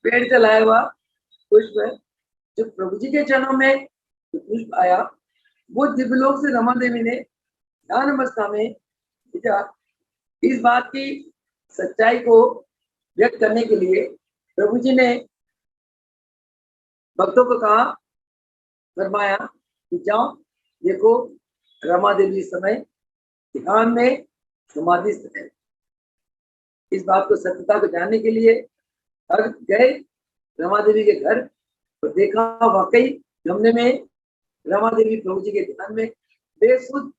पेड़ से लाया हुआ पुष्प है। जो प्रभु जी के चरणों में जो पुष्प आया, वो दिव्यलोक से रमा देवी ने ध्यान अवस्था में भेजा। इस बात की सच्चाई को व्यक्त करने के लिए प्रभु जी ने भक्तों को कहा, फरमाया कि जाओ देखो रमा देवी इस समय ध्यान में समाधिस्थ है। इस बात को सत्यता को जानने के लिए भक्त गए रमा देवी के घर, तो देखा वाकई गमले में रमा देवी प्रभु जी के ध्यान में बेसुध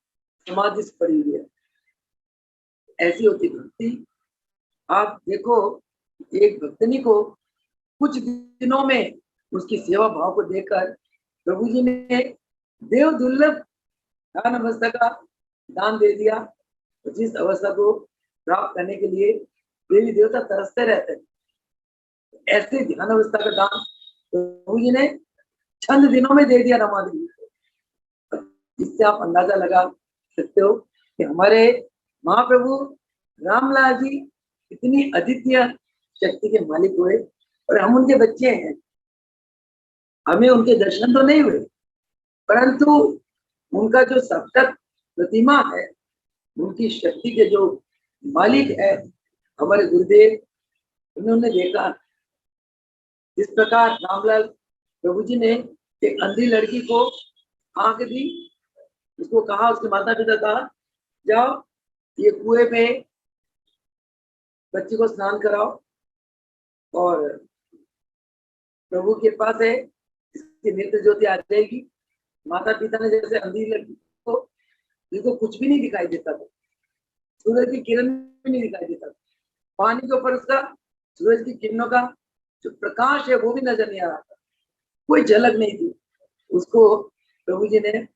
समाधि से पड़ी हुई है। ऐसी होती भक्ति। आप देखो, एक भक्तनी को कुछ दिनों में उसकी सेवा भाव को देखकर प्रभु जी ने देव दुर्लभ ध्यान अवस्था का दान दे दिया। तो जिस अवस्था को प्राप्त करने के लिए देवी देवता तरसते रहते हैं, ऐसे ध्यान अवस्था का दान प्रभु जी ने चंद दिनों में दे दिया रमा देवी को। इससे आप अंदाजा लगा सकते हो कि हमारे महाप्रभु रामलाल जी इतनी अद्वितीय शक्ति के मालिक हुए और हम उनके बच्चे हैं। हमें उनके दर्शन तो नहीं हुए, परंतु उनका जो साक्षात प्रतिमा है, उनकी शक्ति के जो मालिक है हमारे गुरुदेव, उन्होंने देखा। इस प्रकार रामलाल प्रभु जी ने एक अंधी लड़की को आंख दी, उसको कहा, उसके माता पिता कहा, जाओ ये कुएं पे बच्ची को स्नान कराओ और प्रभु के पास है इसकी नेत्र ज्योति आ जाएगी। माता पिता ने जैसे अंधी लड़की को, जिसको कुछ भी नहीं दिखाई देता था, सूरज की किरण भी नहीं दिखाई देता था, पानी के ऊपर उसका सूरज की किरणों का जो प्रकाश है वो भी नजर नहीं आ रहा था, कोई झलक नहीं थी। उसको प्रभु जी ने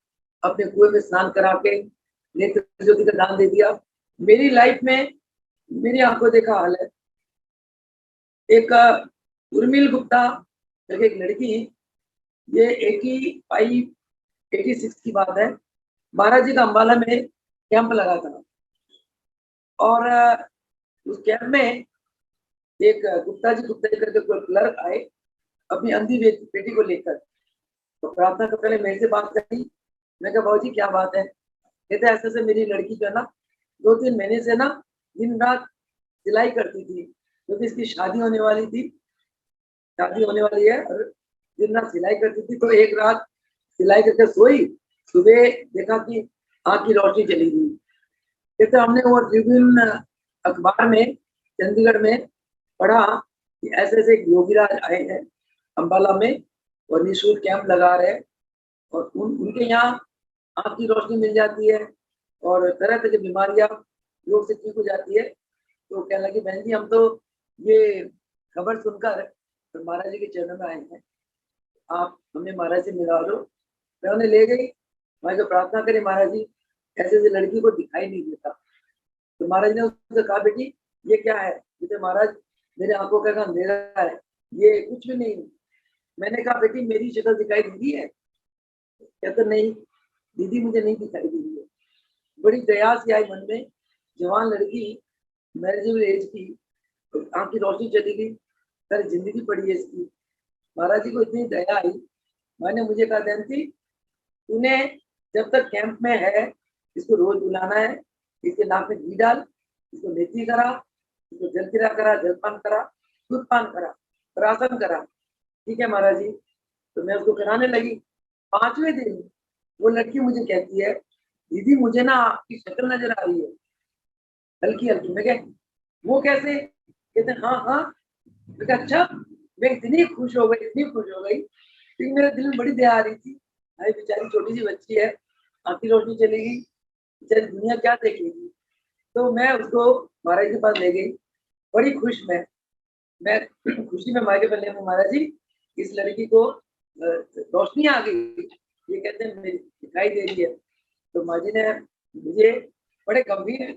अपने कुएं में स्नान करा के नेत्र ज्योति का दान दे दिया। मेरी लाइफ में मेरी आंखों देखा हाल है। एक उर्मिल गुप्ता एक लड़की, ये 85 86 की बात है, महाराज जी का अम्बाला में कैंप लगा था और उस कैंप में एक गुप्ता जी करके कोई क्लर्क आए अपनी अंधी बेटी को लेकर। तो प्रार्थना से पहले मेरे से बात करी। मैं कहा, बाबू जी क्या बात है? कहते ऐसे से मेरी लड़की जो है ना 2-3 महीने से ना दिन रात सिलाई करती थी, क्योंकि इसकी शादी होने वाली थी, शादी होने वाली है, और दिन रात सिलाई करती थी। तो एक रात सिलाई करके सोई, सुबह देखा कि आँख की रोशनी चली गई। कहते हमने वो ट्रिब्यून अखबार में चंडीगढ़ में पढ़ा कि ऐसे ऐसे योगीराज आए हैं अम्बाला में और निःशुल्क कैंप लगा रहे हैं और उनके यहाँ आँख की रोशनी मिल जाती है और तरह तरह की बीमारियां योग से ठीक हो जाती है। तो कहने लगी, बहन जी हम तो ये खबर सुनकर तो महाराज जी के चरणों में आए हैं, आप हमें महाराज से मिला दो। मैं उन्हें ले गई, मैं जो प्रार्थना करी, महाराज जी ऐसे ऐसे लड़की को दिखाई नहीं देता। तो महाराज ने उससे कहा, बेटी ये क्या है? जैसे महाराज मेरे आंखों का अंधेरा है, ये कुछ भी नहीं। मैंने कहा, बेटी मेरी शक्ल दिखाई दे रही है? कहते नहीं दीदी मुझे नहीं दिखाई दे रही है। बड़ी दया सी आई मन में, जवान लड़की मैरिजेबल एज की, आँख की रोशनी चली गई, सारी जिंदगी पड़ी है इसकी। महाराज जी को इतनी दया आई, मैंने मुझे कहा, दंती तूने जब तक कैंप में है इसको रोज बुलाना है, इसके नाक में घी डाल, इसको नेती करा, इसको जल क्रिया करा, जलपान करा, दूध पान करा, प्राशन करा। ठीक है महाराज जी। तो मैं उसको कराने लगी। 5वें दिन वो लड़की मुझे कहती है, दीदी मुझे ना आपकी शक्ल नजर आ रही है हल्की हल्की। मैं क्या, वो कैसे? कहते हाँ हाँ। मैं कहा अच्छा। मैं इतनी खुश हो गई, इतनी खुश हो गई, क्योंकि मेरे दिल में बड़ी दया आ रही थी। भाई बेचारी छोटी सी बच्ची है, आँखी रोशनी चलेगी, बेचारी दुनिया क्या देखेगी। तो मैं उसको महाराज के पास ले गई, बड़ी खुश मैं खुशी में मायके पर ले गई, महाराज जी इस लड़की को रोशनी आ गई, ये कहते हैं मेरी दिखाई दे रही है। तो माँ जी ने मुझे बड़े गंभीर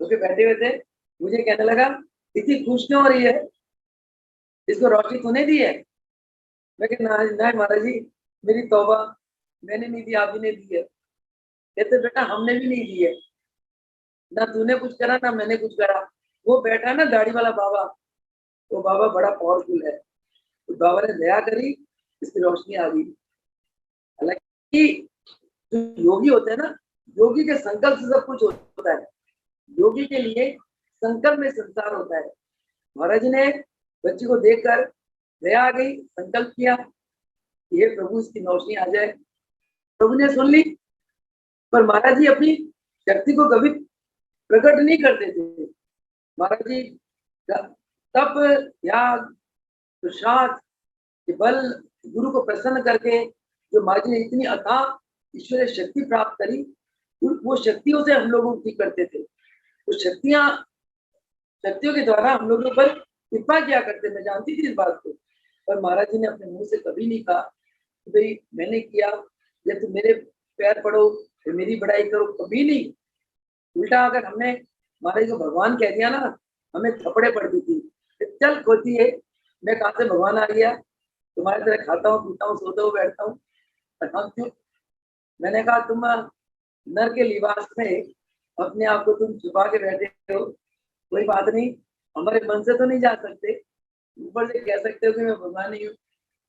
होके बैठे हुए थे, मुझे कहने लगा, इतनी खुश क्यों हो रही है, इसको रोशनी तूने दी है? मैं कहा ना महाराज जी, मेरी तौबा, मैंने नहीं दी, आप ही ने दी है। कहते बेटा हमने भी नहीं दी है, ना तूने कुछ करा ना मैंने कुछ करा। वो बैठा ना दाढ़ी वाला बाबा, वो बाबा बड़ा पावरफुल है, तो बाबा ने दया करी, इसकी रोशनी आ गई। हालांकि जो योगी होते हैं ना, योगी के संकल्प से सब कुछ होता है। योगी के लिए संकल्प में संसार होता है। महाराज ने बच्ची को देखकर दया आ गई, संकल्प किया, ये प्रभु इसकी रोशनी आ जाए। प्रभु ने सुन ली, पर महाराज जी अपनी शक्ति को कभी प्रकट नहीं करते थे। महाराज जी तप याग प्रसाद के बल गुरु को प्रसन्न करके जो महाराज जी ने इतनी अथाह ईश्वरीय शक्ति प्राप्त करी, वो शक्तियों से हम लोगों की करते थे। तो शक्तियों के द्वारा हम लोगों पर कृपा किया करते। मैं जानती थी इस बात को, पर महाराज जी ने अपने मुंह से कभी नहीं कहा कि भाई मैंने किया या तुम मेरे पैर पड़ो या मेरी बड़ाई करो, कभी नहीं। उल्टा अगर हमने महाराज को भगवान कह दिया ना, हमें थप्पड़े पड़ती थी, चल खोती है, मैं कहाँ से भगवान आ गया, तुम्हारी तरह खाता हूँ पीता हूँ सोता हूँ बैठता हूँ, हम क्यों। मैंने कहा तुम नर के लिबास में अपने आप को तुम छुपा के बैठे हो, कोई बात नहीं, हमारे मन से तो नहीं जा सकते, ऊपर से कह सकते हो कि मैं भगवान नहीं हूँ,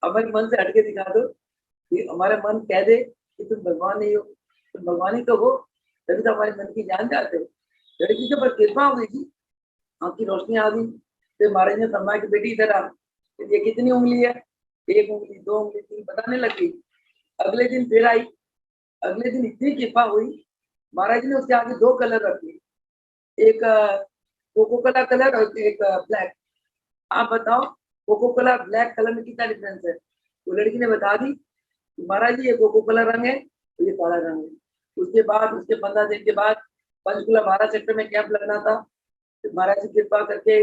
हमारे मन से हटके दिखा दो कि हमारा मन कह दे कि तुम भगवान नहीं हो, तुम भगवान ही तो हो, तभी तो हमारे मन की जान जाते हो। लड़की के ऊपर कृपा हो गई थी, आँख की रोशनी आ गई। फिर महाराज ने फरमाया कि बेटी इधर आ, ये कितनी उंगली है, 1 उंगली 2 उंगली 3 बताने लगी। अगले दिन फिर आई, अगले दिन इतनी कृपा हुई, महाराज ने उसके आगे 2 कलर रख लिए, एक कोको कोला कलर और एक ब्लैक। आप बताओ कोको कोला ब्लैक कलर में कितना डिफरेंस है। तो लड़की ने बता दी महाराज जी ये कोको कोला रंग है तो ये काला रंग है। उसके बाद उसके 15 दिन के बाद पंचकुला 12 सेक्टर में कैंप लगना था, तो महाराज जी कृपा करके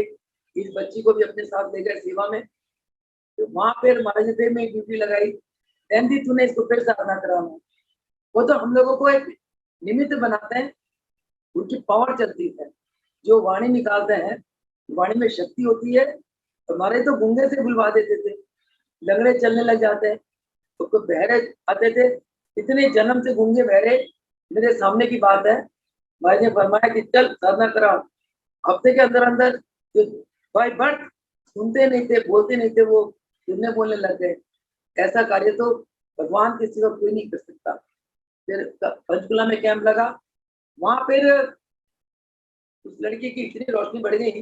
इस बच्ची को भी अपने साथ ले गए सेवा में। तो वहां पर महाराज जी फिर में ड्यूटी लगाई, दी तूने इसको फिर साधना कराना। वो तो हम लोगों को एक निमित्त बनाते हैं, उनकी पावर चलती है, जो वाणी निकालते हैं, वाणी में शक्ति होती है। हमारे तो गूंगे से बुलवा देते थे, लंगड़े चलने लग जाते हैं, तो बहरे आते थे, इतने जन्म से गूंगे बहरे मेरे सामने की बात है। भाई ने फरमाया कि चल साधना कराओ, हफ्ते के अंदर अंदर जो भाई बट सुनते नहीं थे, बोलते नहीं थे, वो सुनने बोलने लग गए। ऐसा कार्य तो भगवान के सिवा कोई नहीं कर सकता। फिर पंचकुला में कैंप लगा, वहां फिर उस लड़की की इतनी रोशनी बढ़ गई,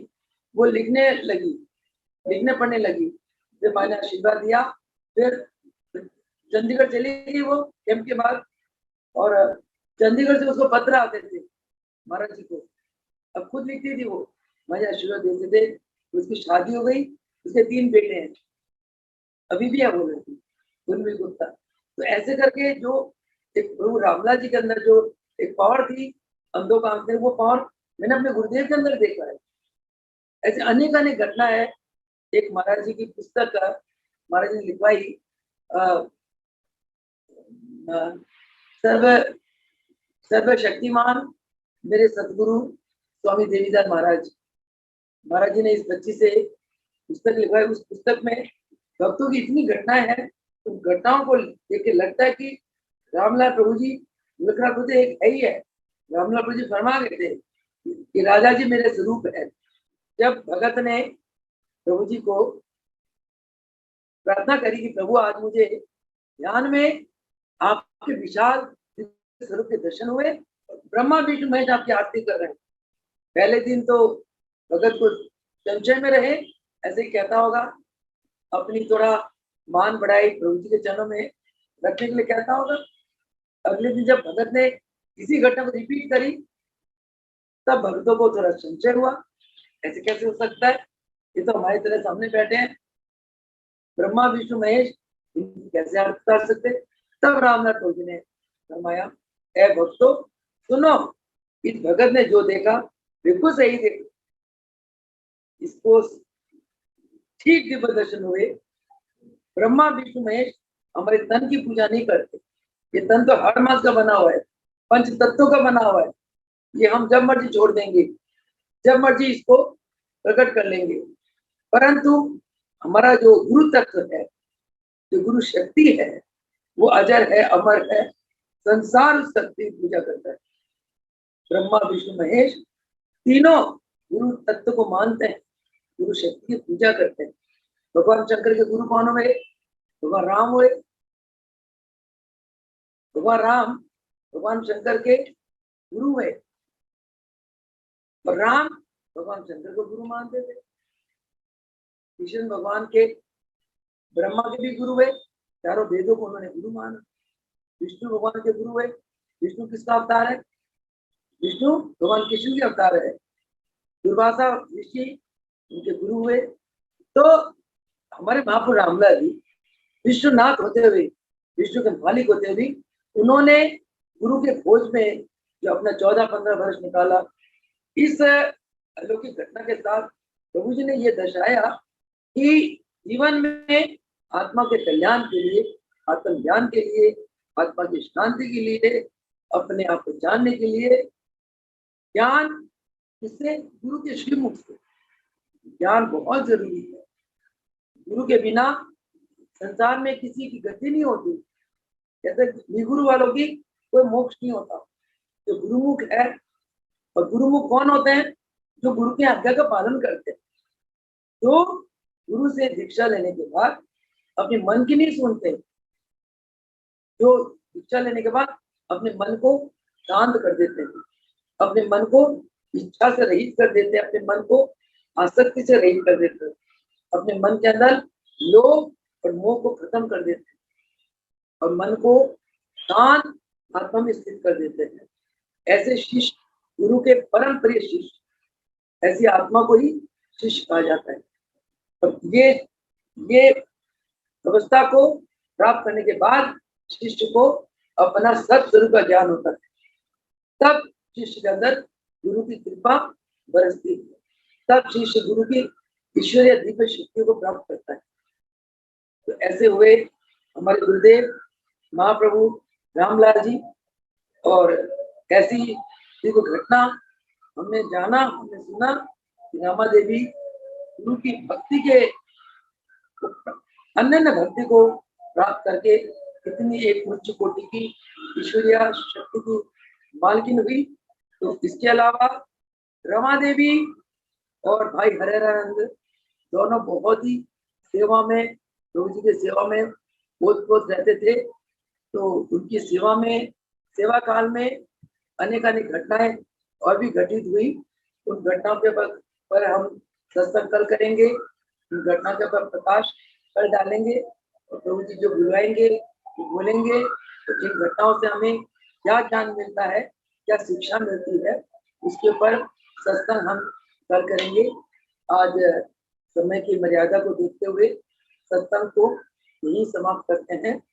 वो लिखने लगी, लिखने पढ़ने लगी। फिर माँ ने आशीर्वाद दिया, फिर चंडीगढ़ चली गई वो कैंप के बाद, और चंडीगढ़ से उसको पत्र आते थे महाराज जी को, अब खुद लिखती थी वो, माँ आशीर्वाद देते थे। उसकी शादी हो गई, उसके 3 बेटे हैं, अभी भी है वो लड़की उर्मी गुप्ता। तो ऐसे करके जो एक प्रभु रामलाल जी के अंदर जो एक पावर थी अंधों का आंख, वो पावर मैंने अपने गुरुदेव के अंदर देखा है। ऐसे अनेक अनेक घटना है। एक महाराज जी की पुस्तक महाराज जी ने लिखवाई, सर्व सर्वशक्तिमान मेरे सतगुरु स्वामी देवीदास महाराज, महाराज जी ने इस बच्ची से पुस्तक लिखवाई। उस पुस्तक में भक्तों की इतनी घटनाएं हैं, उन घटनाओं को देख के लगता है कि रामलाल प्रभु जी लिखना खुद एक है ही है। रामलाल प्रभु जी फरमा गए थे कि राजा जी मेरे स्वरूप है। जब भगत ने प्रभु जी को प्रार्थना करी कि प्रभु आज मुझे ध्यान में आपके विशाल स्वरूप के दर्शन हुए, ब्रह्मा विष्णु महेश आपकी आरती कर रहे हैं। पहले दिन तो भगत को संशय में रहे, ऐसे ही कहता होगा, अपनी थोड़ा मान बढ़ाई प्रभु जी के चरणों में रखने के लिए कहता होगा। अगले दिन जब भगत ने इसी घटना को रिपीट करी, तब भक्तों को थोड़ा संशय हुआ, ऐसे कैसे हो सकता है, ये तो हमारी तरह सामने बैठे हैं, ब्रह्मा विष्णु महेश कैसे आरती कर सकते। तब रामनाथ प्रभु जी ने फरमाया, ए भक्तों सुनो, इस भगत ने जो देखा बिल्कुल सही देखा, इसको ठीक दिव्य दर्शन हुए। ब्रह्मा विष्णु महेश हमारे तन की पूजा नहीं करते, ये तन तो हर मास का बना हुआ है, पंच तत्वों का बना हुआ है, ये हम जब मर्जी छोड़ देंगे, जब मर्जी इसको प्रकट कर लेंगे। परंतु हमारा जो गुरु तत्व है, जो गुरु शक्ति है, वो अजर है, अमर है, संसार उस शक्ति की पूजा करता है। ब्रह्मा विष्णु महेश तीनों गुरु तत्व को मानते हैं, गुरु शक्ति की पूजा करते हैं। भगवान शंकर के गुरु कौन हुए? भगवान राम हुए। भगवान राम भगवान शंकर के गुरु हुए और राम भगवान शंकर को गुरु मानते थे। कृष्ण भगवान के ब्रह्मा के भी गुरु हुए, चारों वेदों को उन्होंने गुरु माना। विष्णु भगवान के गुरु हुए। विष्णु किसका अवतार है? विष्णु भगवान कृष्ण के अवतार है। दुर्वासा ऋषि उनके गुरु हुए। तो हमारे महापुरुष रामलाल जी विश्वनाथ होते हुए, विष्णु के मालिक होते हुए, उन्होंने गुरु के खोज में जो अपना 14-15 वर्ष निकाला, इस अलौकिक घटना के साथ प्रभु जी ने ये दर्शाया कि जीवन में आत्मा के कल्याण के लिए, आत्मज्ञान के लिए, आत्मा की शांति के लिए, अपने आप को जानने के लिए ज्ञान, इससे गुरु के श्रीमुख से ज्ञान बहुत जरूरी है। गुरु के बिना संसार में किसी की गति नहीं होती। जैसे निगुरु वालों की कोई मोक्ष नहीं होता। जो गुरुमुख है, और गुरुमुख कौन होते हैं? जो गुरु की आज्ञा का पालन करते हैं, जो गुरु से दीक्षा लेने के बाद अपने मन की नहीं सुनते, जो दीक्षा लेने के बाद अपने मन को शांत कर देते हैं, अपने मन को इच्छा से रहित कर देते हैं, अपने मन को आसक्ति से रहित कर देते हैं, अपने मन के अंदर लोभ और मोह को खत्म कर देते हैं और मन को शांत आत्मा में स्थित कर देते हैं। ऐसे शिष्य, गुरु के परम प्रिय शिष्य, ऐसी आत्मा को ही शिष्य कहा जाता है। और ये अवस्था को प्राप्त करने के बाद शिष्य को अपना सत्स्वरूप का ज्ञान होता है। तब शिष्य के अंदर गुरु की कृपा बरसती है, तब शिष्य गुरु की ईश्वरीय दिव्य शक्तियों को प्राप्त करता है। तो ऐसे हुए हमारे गुरुदेव महाप्रभु रामलाल जी। और ऐसी दिव्य घटना हमने जाना, हमने सुना कि रामा देवी गुरु की भक्ति के अन्य भक्ति को प्राप्त करके इतनी एक उच्च कोटि की ईश्वरीय शक्ति की मालकिन हुई। तो इसके अलावा रमा देवी और भाई हरेरानंद दोनों बहुत ही सेवा में, प्रभु जी की सेवा में ओत-प्रोत रहते थे। तो उनकी सेवा में, सेवा काल में अनेक घटनाएं और भी घटित हुई। उन घटनाओं के पर हम सत्संग कल करेंगे, उन घटनाओं के पर प्रकाश कर डालेंगे और प्रभु जी जो बुलवाएंगे वो बोलेंगे। तो जिन घटनाओं से हमें क्या ज्ञान मिलता है, क्या शिक्षा मिलती है, उसके ऊपर सत्संग हम कल करेंगे। आज समय की मर्यादा को देखते हुए सत्संग को यही समाप्त करते हैं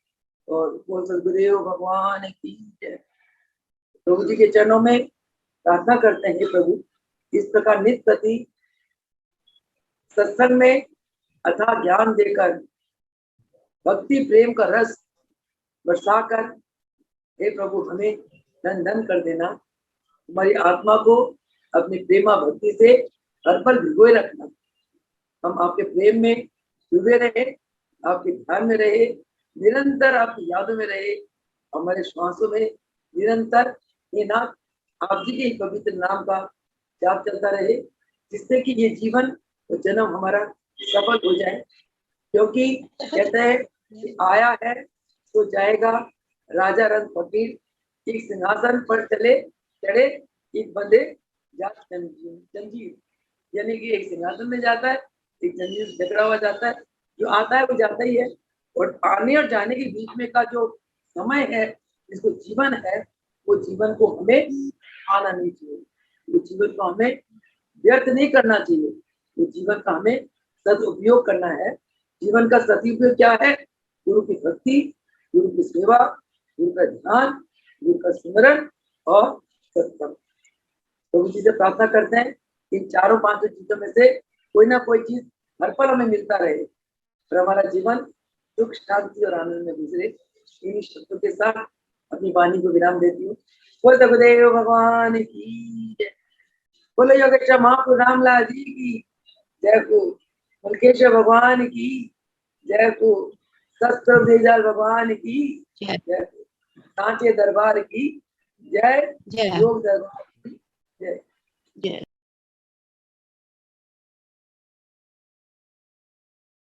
और बोल सद्गुरुदेव भगवान की जय। प्रभु जी के चरणों में प्रार्थना करते हैं, प्रभु इस प्रकार नित्य प्रति सत्संग में अथाह ज्ञान देकर, भक्ति प्रेम का रस बरसाकर, हे प्रभु हमें धन धन कर देना। हमारी आत्मा को अपनी प्रेमा भक्ति से हर पल भिगोए रखना। हम आपके प्रेम में डूबे रहे, आपके ध्यान में रहे, निरंतर आपकी यादों में रहे, हमारे श्वासों में निरंतर ये नाम आप जी के पवित्र नाम का जाप चलता रहे, जिससे कि ये जीवन और जन्म हमारा सफल हो जाए। क्योंकि कहते हैं कि आया है तो जाएगा, राजा रंग फकीर, एक सिंहासन पर चढ़े एक बंदे जात जंजीर, यानी कि एक सिंहासन में जाता है, एक जंजीर से जकड़ा हुआ जाता है। जो आता है वो जाता ही है, और आने और जाने के बीच में का जो समय है, जिसको जीवन है, वो जीवन को हमें आना नहीं चाहिए, वो जीवन को हमें व्यर्थ नहीं करना चाहिए, वो जीवन का हमें सदुपयोग करना है। जीवन का सदुपयोग क्या है? गुरु की भक्ति, गुरु की सेवा, गुरु का ध्यान, गुरु का स्मरण और सत्संग। प्रभु जी से प्रार्थना करते हैं इन चारों पांचों चीजों में से कोई ना कोई चीज हर पल हमें मिलता रहे और हमारा जीवन सुख शांति और आनंद में गुजरे। इन्हीं शब्दों के साथ अपनी वाणी को विराम देती हूँ। बोल सद्गुरुदेव भगवान की जय। बोलो योगेश्वर महाप्रभु रामलाल जी की जय को, मुल्केश्वर भगवान की जय को, सतप्रभु देवलाल भगवान की जय को। सांचे दरबार की जय। जय। योग दरबार